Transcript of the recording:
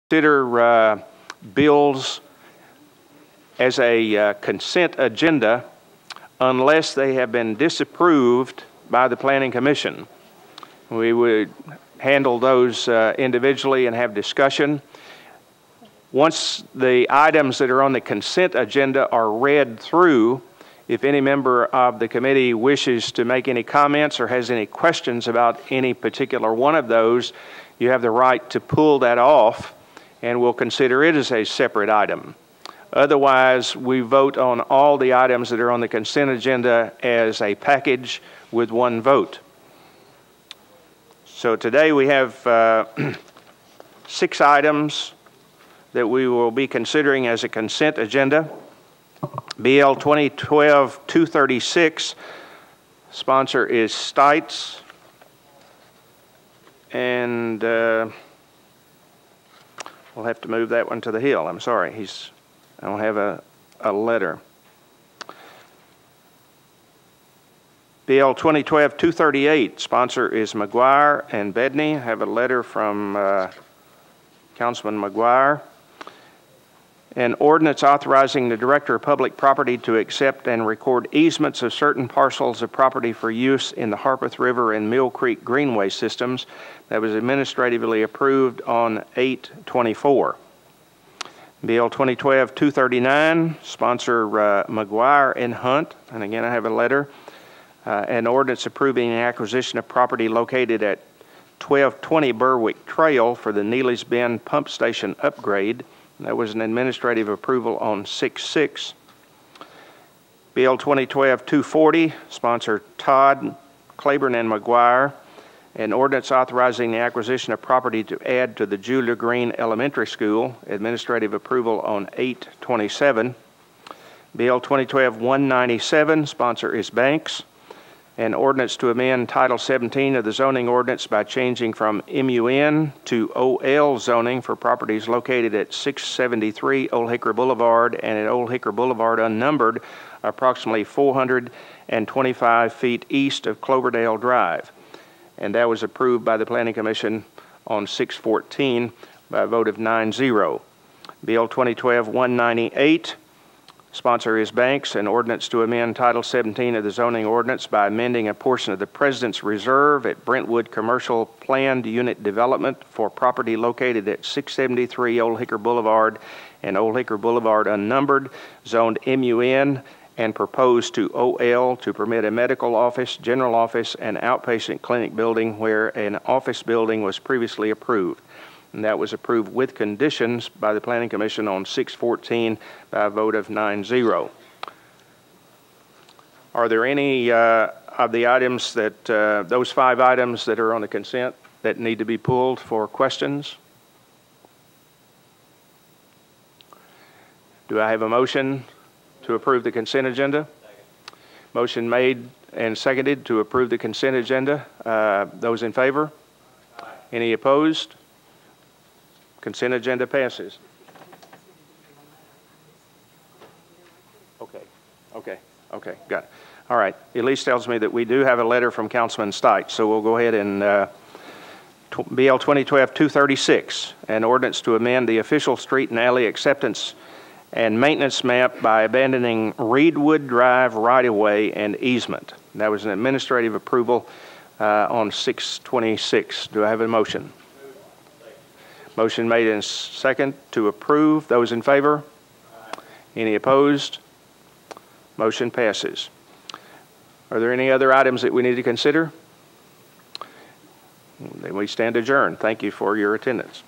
Consider bills as a consent agenda unless they have been disapproved by the Planning Commission. We would handle those individually and have discussion. Once the items that are on the consent agenda are read through, if any member of the committee wishes to make any comments or has any questions about any particular one of those, you have the right to pull that off, and we'll consider it as a separate item. Otherwise, we vote on all the items that are on the consent agenda as a package with one vote. So today we have 6 items that we will be considering as a consent agenda. BL 2012-236, sponsor is Stites, and we'll have to move that one to the hill. I'm sorry, I don't have a letter. BL 2012-238, sponsor is McGuire and Bedney. I have a letter from Councilman McGuire. An ordinance authorizing the Director of Public Property to accept and record easements of certain parcels of property for use in the Harpeth River and Mill Creek Greenway systems that was administratively approved on 8/24. BL 2012-239, sponsor McGuire and Hunt. And again, I have a letter. An ordinance approving the acquisition of property located at 1220 Berwick Trail for the Neely's Bend Pump Station upgrade. That was an administrative approval on 6/6. BL 2012-240, sponsor Todd, Claiborne, and McGuire. An ordinance authorizing the acquisition of property to add to the Julia Green Elementary School. Administrative approval on 8/27. BL 2012-197, sponsor is Banks. An ordinance to amend Title 17 of the zoning ordinance by changing from MUN to OL zoning for properties located at 673 Old Hickory Boulevard and at Old Hickory Boulevard unnumbered, approximately 425 feet east of Cloverdale Drive. And that was approved by the Planning Commission on 6/14 by a vote of 9-0. BL 2012-198, sponsor is Banks. An ordinance to amend Title 17 of the zoning ordinance by amending a portion of the President's Reserve at Brentwood Commercial Planned Unit Development for property located at 673 Old Hickory Boulevard and Old Hickory Boulevard unnumbered, zoned MUN, and proposed to OL to permit a medical office, general office, and outpatient clinic building where an office building was previously approved. And that was approved with conditions by the Planning Commission on 6/14 by a vote of 9-0. Are there any of the items that, those 5 items that are on the consent that need to be pulled for questions? Do I have a motion to approve the consent agenda? Motion made and seconded to approve the consent agenda. Those in favor? Aye. Any opposed? Consent agenda passes. Okay, got it. All right, Elise tells me that we do have a letter from Councilman Stites, so we'll go ahead and BL 2012-236, an ordinance to amend the official street and alley acceptance and maintenance map by abandoning Reedwood Drive right-of-way and easement. That was an administrative approval on 6/26. Do I have a motion? Motion made and second to approve. Those in favor? Aye. Any opposed? Motion passes. Are there any other items that we need to consider? Then we stand adjourned. Thank you for your attendance.